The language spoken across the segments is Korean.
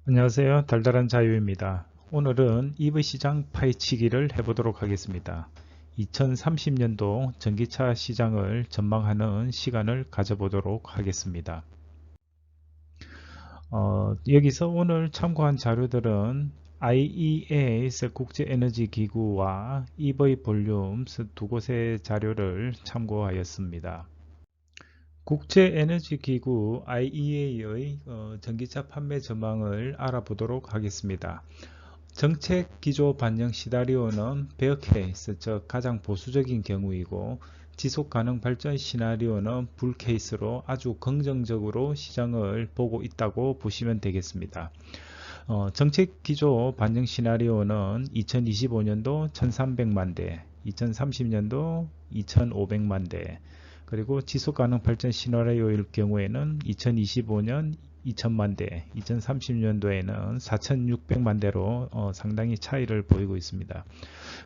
안녕하세요. 달달한 자유입니다. 오늘은 EV 시장 파헤치기를 해보도록 하겠습니다. 2030년도 전기차 시장을 전망하는 시간을 가져보도록 하겠습니다. 여기서 오늘 참고한 자료들은 IEA 국제에너지기구와 EV 볼륨 두 곳의 자료를 참고하였습니다. 국제에너지기구 IEA의 전기차 판매 전망을 알아보도록 하겠습니다. 정책 기조 반영 시나리오는 베어 케이스, 즉 가장 보수적인 경우이고, 지속 가능 발전 시나리오는 불 케이스로 아주 긍정적으로 시장을 보고 있다고 보시면 되겠습니다. 정책 기조 반영 시나리오는 2025년도 1300만 대, 2030년도 2500만 대, 그리고 지속 가능 발전 시나리오일 경우에는 2025년 2000만 대, 2030년도에는 4600만 대로 상당히 차이를 보이고 있습니다.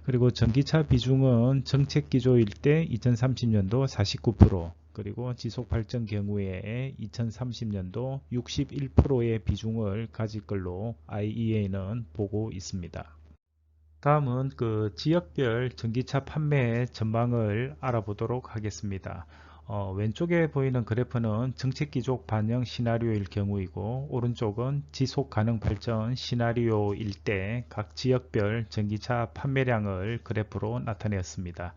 그리고 전기차 비중은 정책 기조일 때 2030년도 49%, 그리고 지속 발전 경우에 2030년도 61%의 비중을 가질 걸로 IEA는 보고 있습니다. 다음은 그 지역별 전기차 판매 전망을 알아보도록 하겠습니다. 왼쪽에 보이는 그래프는 정책 기조 반영 시나리오일 경우이고, 오른쪽은 지속 가능 발전 시나리오일 때 각 지역별 전기차 판매량을 그래프로 나타내었습니다.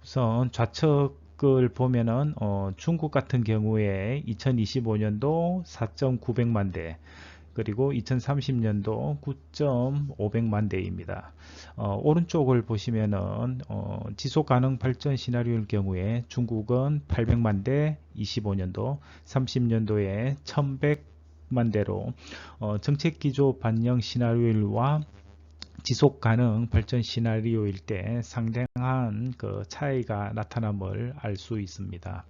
우선 좌측을 보면은 중국 같은 경우에 2025년도 4,900만 대, 그리고 2030년도 9,500만 대입니다. 오른쪽을 보시면은 지속 가능 발전 시나리오일 경우에 중국은 800만 대 25년도, 30년도에 1100만 대로 정책 기조 반영 시나리오일과 지속 가능 발전 시나리오일 때 상당한 그 차이가 나타남을 알 수 있습니다.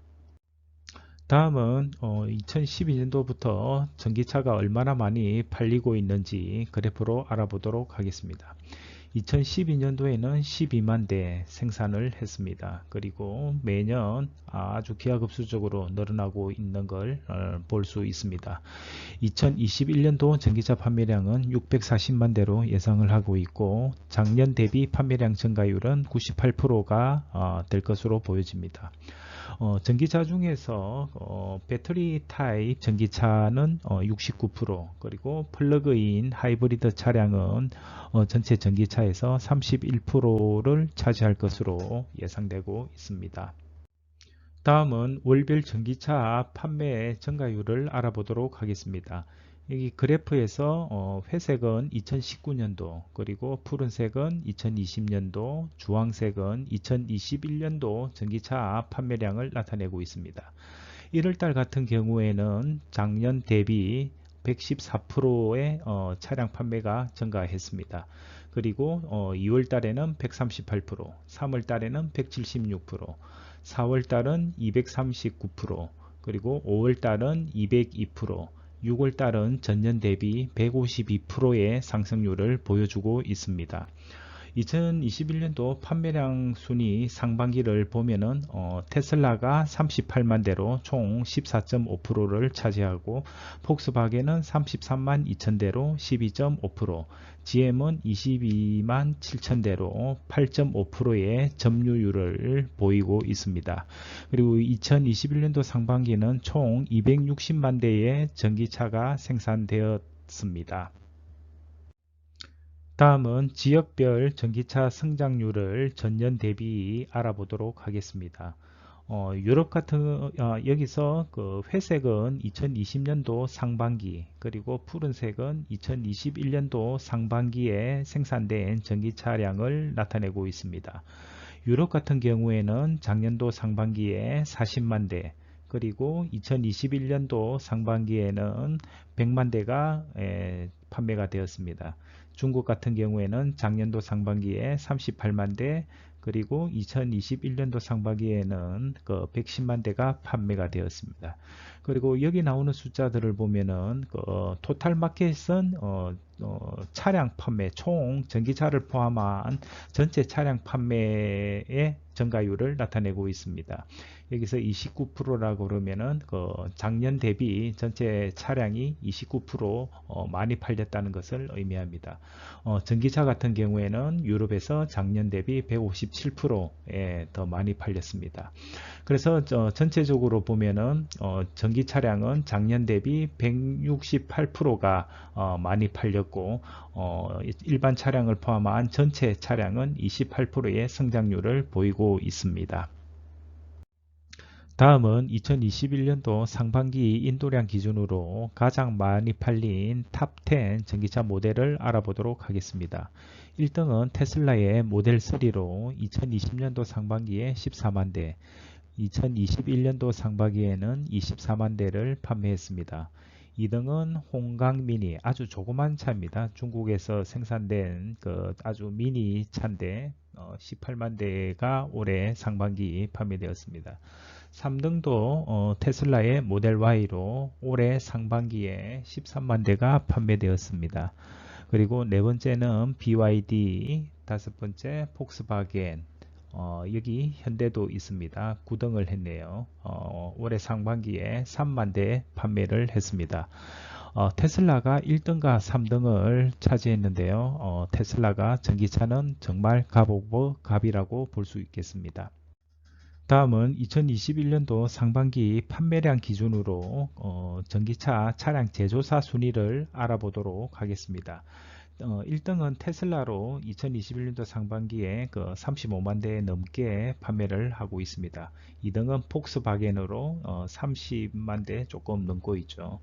다음은 2012년도부터 전기차가 얼마나 많이 팔리고 있는지 그래프로 알아보도록 하겠습니다. 2012년도에는 12만 대 생산을 했습니다. 그리고 매년 아주 기하급수적으로 늘어나고 있는 걸 볼 수 있습니다. 2021년도 전기차 판매량은 640만 대로 예상을 하고 있고, 작년 대비 판매량 증가율은 98%가 될 것으로 보여집니다. 전기차 중에서 배터리 타입 전기차는 69%, 그리고 플러그인 하이브리드 차량은 전체 전기차에서 31%를 차지할 것으로 예상되고 있습니다. 다음은 월별 전기차 판매 증가율을 알아보도록 하겠습니다. 여기 그래프에서 회색은 2019년도, 그리고 푸른색은 2020년도, 주황색은 2021년도 전기차 판매량을 나타내고 있습니다. 1월달 같은 경우에는 작년 대비 114%의 차량 판매가 증가했습니다. 그리고 2월달에는 138%, 3월달에는 176%, 4월달은 239%, 그리고 5월달은 202%, 6월달은 전년 대비 152%의 상승률을 보여주고 있습니다. 2021년도 판매량 순위 상반기를 보면은 테슬라가 38만 대로 총 14.5%를 차지하고, 폭스바겐은 33만 2천 대로 12.5%, GM은 22만 7천 대로 8.5%의 점유율을 보이고 있습니다. 그리고 2021년도 상반기는 총 260만 대의 전기차가 생산되었습니다. 다음은 지역별 전기차 성장률을 전년 대비 알아보도록 하겠습니다. 유럽 같은 여기서 그 회색은 2020년도 상반기, 그리고 푸른색은 2021년도 상반기에 생산된 전기차량을 나타내고 있습니다. 유럽 같은 경우에는 작년도 상반기에 40만 대, 그리고 2021년도 상반기에는 100만 대가 판매가 되었습니다. 중국 같은 경우에는 작년도 상반기에 38만 대, 그리고 2021년도 상반기에는 그 110만 대가 판매가 되었습니다. 그리고 여기 나오는 숫자들을 보면은 토탈 마켓은 차량 판매, 총 전기차를 포함한 전체 차량 판매의 증가율을 나타내고 있습니다. 여기서 29%라고 그러면은 그 작년 대비 전체 차량이 29% 많이 팔렸다는 것을 의미합니다. 전기차 같은 경우에는 유럽에서 작년 대비 157%에 더 많이 팔렸습니다. 그래서 전체적으로 보면은 전기 차량은 작년 대비 168%가 많이 팔렸고 일반 차량을 포함한 전체 차량은 28%의 성장률을 보이고 있습니다. 다음은 2021년도 상반기 인도량 기준으로 가장 많이 팔린 탑 10 전기차 모델을 알아보도록 하겠습니다. 1등은 테슬라의 모델 3로 2020년도 상반기에 14만 대, 2021년도 상반기에는 24만 대를 판매했습니다. 2등은 홍강 미니, 아주 조그만 차입니다. 중국에서 생산된 그 아주 미니 차인데 18만 대가 올해 상반기 판매되었습니다. 3등도 테슬라의 모델 Y로 올해 상반기에 13만 대가 판매되었습니다. 그리고 네 번째는 BYD, 다섯 번째 폭스바겐, 여기 현대도 있습니다. 9등을 했네요. 올해 상반기에 3만 대 판매를 했습니다. 테슬라가 1등과 3등을 차지했는데요. 테슬라가 전기차는 정말 갑 오브 갑이라고 볼 수 있겠습니다. 다음은 2021년도 상반기 판매량 기준으로 전기차 차량 제조사 순위를 알아보도록 하겠습니다. 1등은 테슬라로 2021년도 상반기에 그 35만 대 넘게 판매를 하고 있습니다. 2등은 폭스바겐으로 30만 대 조금 넘고 있죠.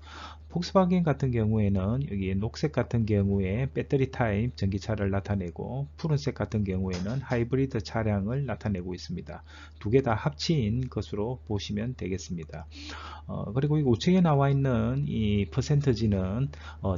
폭스바겐 같은 경우에는 여기 녹색 같은 경우에 배터리 타입 전기차를 나타내고 푸른색 같은 경우에는 하이브리드 차량을 나타내고 있습니다. 두 개 다 합친 것으로 보시면 되겠습니다. 그리고 이 우측에 나와 있는 이 퍼센트지는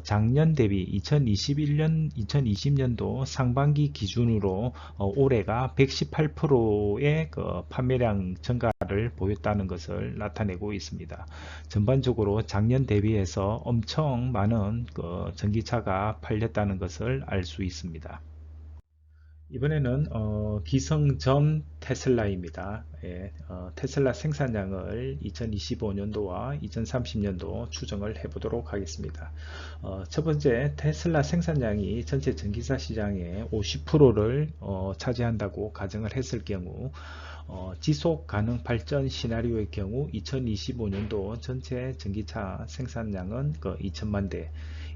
작년 대비 2020년도 상반기 기준으로 올해가 118%의 그 판매량 증가를 보였다는 것을 나타내고 있습니다. 전반적으로 작년 대비해서 엄청 많은 그 전기차가 팔렸다는 것을 알 수 있습니다. 이번에는 기성전 테슬라입니다. 예, 테슬라 생산량을 2025년도와 2030년도 추정을 해보도록 하겠습니다. 첫 번째, 테슬라 생산량이 전체 전기차 시장의 50%를 차지한다고 가정을 했을 경우 지속 가능 발전 시나리오의 경우 2025년도 전체 전기차 생산량은 2천만 대,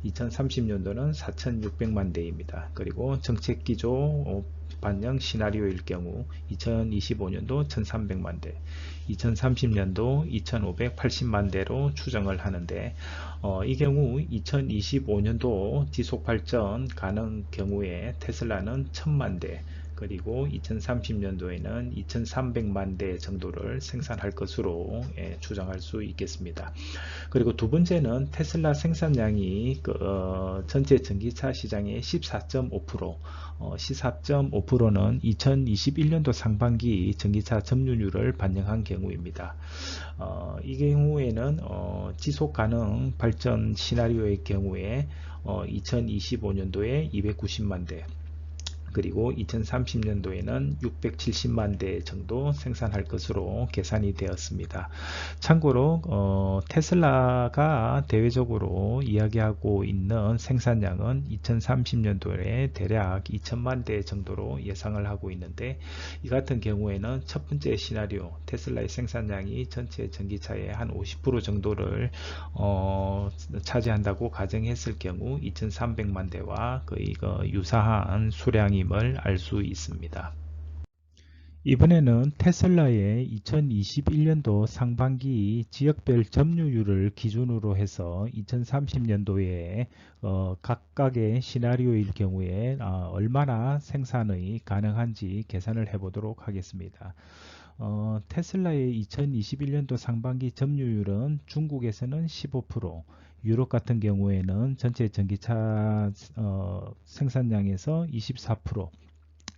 2030년도는 4,600만 대입니다. 그리고 정책기조 반영 시나리오일 경우 2025년도 1,300만 대, 2030년도 2,580만 대로 추정을 하는데 이 경우 2025년도 지속 발전 가능 경우에 테슬라는 1,000만 대, 그리고 2030년도에는 2300만 대 정도를 생산할 것으로 추정할 수 있겠습니다. 그리고 두 번째는 테슬라 생산량이 전체 전기차 시장의 14.5%, 14.5%는 2021년도 상반기 전기차 점유율을 반영한 경우입니다. 이 경우에는 지속 가능 발전 시나리오의 경우에 2025년도에 290만 대, 그리고 2030년도에는 670만 대 정도 생산할 것으로 계산이 되었습니다. 참고로 테슬라가 대외적으로 이야기하고 있는 생산량은 2030년도에 대략 2천만 대 정도로 예상을 하고 있는데, 이 같은 경우에는 첫 번째 시나리오 테슬라의 생산량이 전체 전기차의 한 50% 정도를 차지한다고 가정했을 경우 2300만 대와 거의 유사한 수량임을 알 수 있습니다. 이번에는 테슬라의 2021년도 상반기 지역별 점유율을 기준으로 해서 2030년도에 각각의 시나리오일 경우에 얼마나 생산이 가능한지 계산을 해보도록 하겠습니다. 테슬라의 2021년도 상반기 점유율은 중국에서는 15%, 유럽 같은 경우에는 전체 전기차 생산량에서 24%,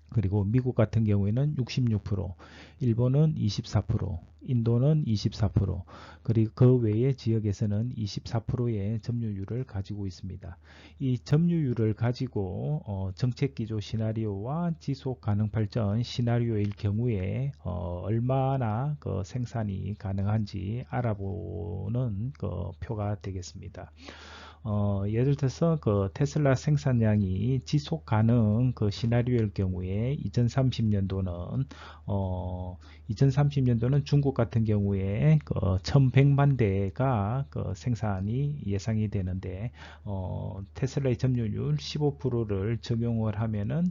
그리고 미국 같은 경우에는 66%, 일본은 24%, 인도는 24%, 그리고 그 외의 지역에서는 24%의 점유율을 가지고 있습니다. 이 점유율을 가지고 정책기조 시나리오와 지속 가능 발전 시나리오일 경우에 얼마나 그 생산이 가능한지 알아보는 그 표가 되겠습니다. 예를 들어서 그 테슬라 생산량이 지속 가능 그 시나리오일 경우에 2030년도는 중국 같은 경우에 그 1100만 대가 그 생산이 예상이 되는데 테슬라의 점유율 15%를 적용을 하면은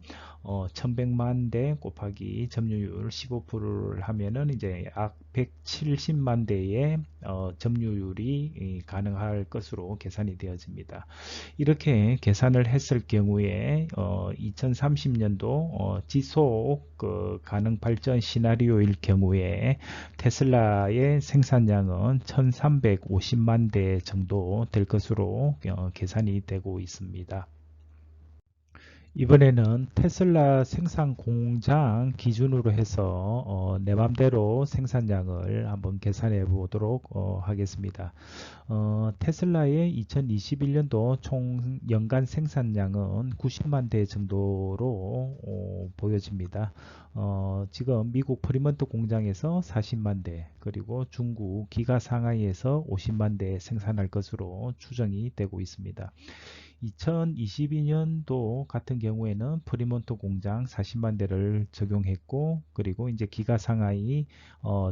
1100만 대 곱하기 점유율 15%를 하면은 이제 약 170만 대의 점유율이 가능할 것으로 계산이 되어집니다. 이렇게 계산을 했을 경우에 2030년도 지속 그 가능 발전 시나리오일 경우에 테슬라의 생산량은 1350만 대 정도 될 것으로 계산이 되고 있습니다. 이번에는 테슬라 생산 공장 기준으로 해서 내 맘대로 생산량을 한번 계산해 보도록 하겠습니다. 테슬라의 2021년도 총 연간 생산량은 90만 대 정도로 보여집니다. 지금 미국 프리먼트 공장에서 40만 대, 그리고 중국 기가 상하이에서 50만 대 생산할 것으로 추정이 되고 있습니다. 2022년도 같은 경우에는 프리몬토 공장 40만 대를 적용했고, 그리고 이제 기가 상하이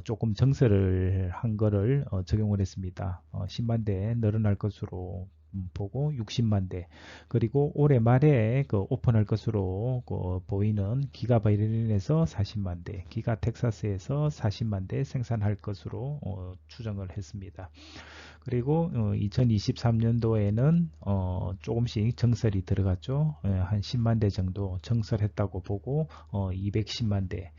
조금 정설을 한 거를 적용을 했습니다. 10만 대 늘어날 것으로 보고 60만 대, 그리고 올해 말에 그 오픈할 것으로 보이는 기가 베를린에서 40만 대, 기가 텍사스에서 40만 대 생산할 것으로 추정을 했습니다. 그리고 2023년도에는 조금씩 정설이 들어갔죠. 한 10만 대 정도 정설했다고 보고 210만 대,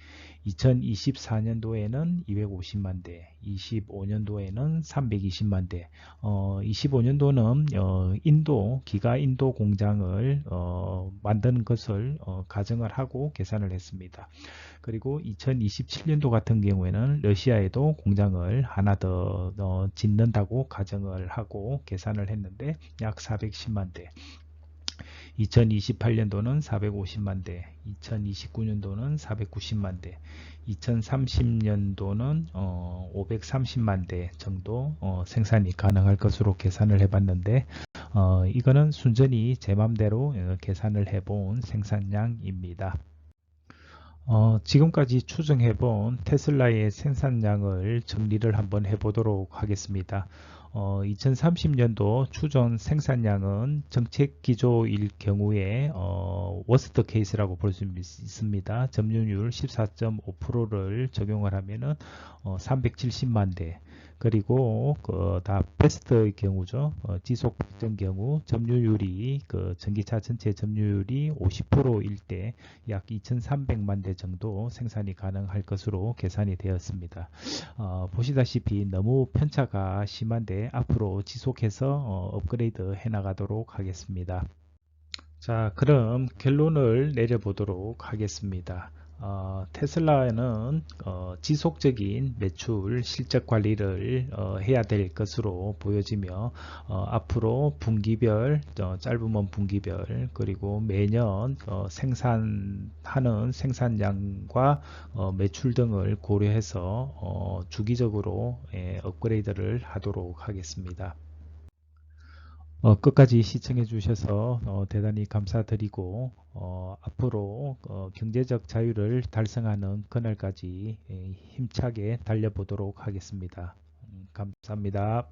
2024년도에는 250만 대, 25년도에는 320만 대, 25년도는 기가 인도 공장을 만드는 것을 가정을 하고 계산을 했습니다. 그리고 2027년도 같은 경우에는 러시아에도 공장을 하나 더 짓는다고 가정을 하고 계산을 했는데 약 410만 대, 2028년도는 450만 대, 2029년도는 490만 대, 2030년도는 530만 대 정도 생산이 가능할 것으로 계산을 해봤는데 이거는 순전히 제 맘대로 계산을 해본 생산량입니다. 지금까지 추정해본 테슬라의 생산량을 정리를 한번 해보도록 하겠습니다. 2030년도 추정 생산량은 정책 기조일 경우에 워스트 케이스라고 볼 수 있습니다. 점유율 14.5%를 적용을 하면은 370만 대, 그리고 다 베스트의 경우죠. 지속 발전 경우 점유율이 전기차 전체 점유율이 50%일 때 약 2,300만 대 정도 생산이 가능할 것으로 계산이 되었습니다. 보시다시피 너무 편차가 심한데 앞으로 지속해서 업그레이드 해 나가도록 하겠습니다. 자, 그럼 결론을 내려보도록 하겠습니다. 테슬라는 지속적인 매출 실적 관리를 해야 될 것으로 보여지며 앞으로 분기별, 짧으면 분기별, 그리고 매년 생산하는 생산량과 매출 등을 고려해서 주기적으로 업그레이드를 하도록 하겠습니다. 끝까지 시청해 주셔서 대단히 감사드리고 앞으로 경제적 자유를 달성하는 그날까지 힘차게 달려보도록 하겠습니다. 감사합니다.